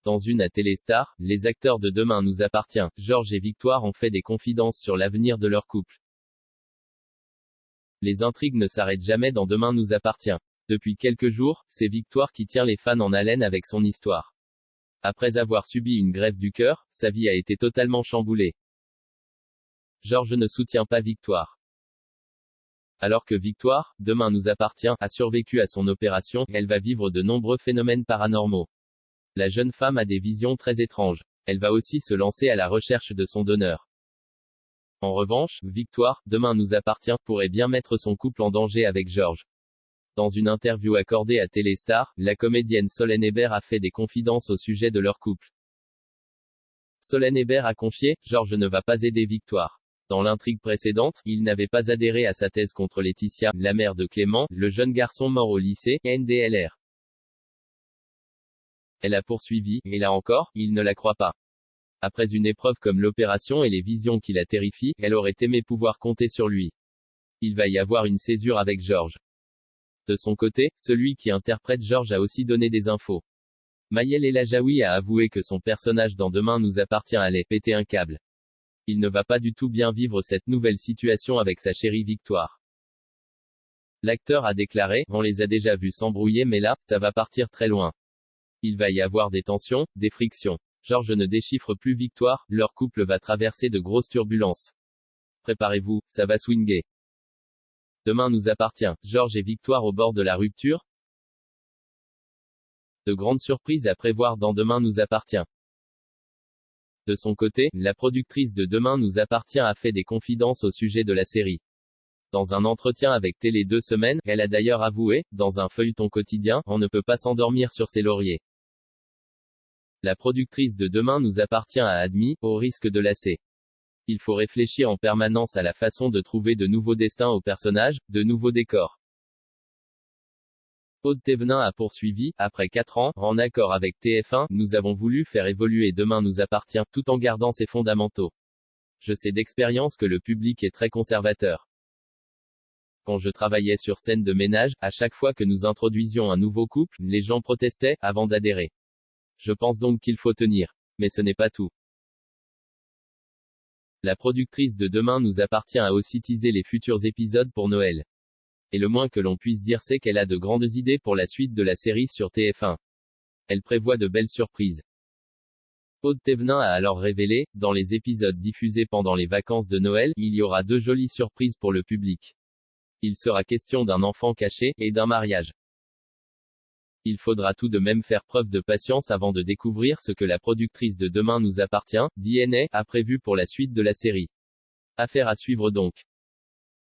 Dans une à Téléstar, les acteurs de Demain nous appartient, Georges et Victoire ont fait des confidences sur l'avenir de leur couple. Les intrigues ne s'arrêtent jamais dans Demain nous appartient. Depuis quelques jours, c'est Victoire qui tient les fans en haleine avec son histoire. Après avoir subi une greffe du cœur, sa vie a été totalement chamboulée. Georges ne soutient pas Victoire. Alors que Victoire, Demain nous appartient, a survécu à son opération, elle va vivre de nombreux phénomènes paranormaux. La jeune femme a des visions très étranges. Elle va aussi se lancer à la recherche de son donneur. En revanche, Victoire, Demain nous appartient, pourrait bien mettre son couple en danger avec Georges. Dans une interview accordée à Téléstar, la comédienne Solène Hébert a fait des confidences au sujet de leur couple. Solène Hébert a confié, Georges ne va pas aider Victoire. Dans l'intrigue précédente, il n'avait pas adhéré à sa thèse contre Laetitia, la mère de Clément, le jeune garçon mort au lycée, NDLR. Elle a poursuivi, et là encore, il ne la croit pas. Après une épreuve comme l'opération et les visions qui la terrifient, elle aurait aimé pouvoir compter sur lui. Il va y avoir une césure avec Georges. De son côté, celui qui interprète Georges a aussi donné des infos. Maël Elajaoui a avoué que son personnage dans Demain nous appartient allait péter un câble. Il ne va pas du tout bien vivre cette nouvelle situation avec sa chérie Victoire. L'acteur a déclaré, on les a déjà vus s'embrouiller mais là, ça va partir très loin. Il va y avoir des tensions, des frictions. Georges ne déchiffre plus Victoire, leur couple va traverser de grosses turbulences. Préparez-vous, ça va swinguer. Demain nous appartient, Georges et Victoire au bord de la rupture. De grandes surprises à prévoir dans Demain nous appartient. De son côté, la productrice de Demain nous appartient a fait des confidences au sujet de la série. Dans un entretien avec Télé 2 semaines, elle a d'ailleurs avoué, dans un feuilleton quotidien, on ne peut pas s'endormir sur ses lauriers. La productrice de Demain nous appartient a admis, au risque de lasser. Il faut réfléchir en permanence à la façon de trouver de nouveaux destins aux personnages, de nouveaux décors. Aude Thévenin a poursuivi, après 4 ans, en accord avec TF1, nous avons voulu faire évoluer Demain nous appartient, tout en gardant ses fondamentaux. Je sais d'expérience que le public est très conservateur. Quand je travaillais sur Scène de ménage, à chaque fois que nous introduisions un nouveau couple, les gens protestaient, avant d'adhérer. Je pense donc qu'il faut tenir. Mais ce n'est pas tout. La productrice de Demain nous appartient a aussi teasé les futurs épisodes pour Noël. Et le moins que l'on puisse dire c'est qu'elle a de grandes idées pour la suite de la série sur TF1. Elle prévoit de belles surprises. Aude Thévenin a alors révélé, dans les épisodes diffusés pendant les vacances de Noël, il y aura 2 jolies surprises pour le public. Il sera question d'un enfant caché, et d'un mariage. Il faudra tout de même faire preuve de patience avant de découvrir ce que la productrice de Demain nous appartient, DNA, a prévu pour la suite de la série. Affaire à suivre donc.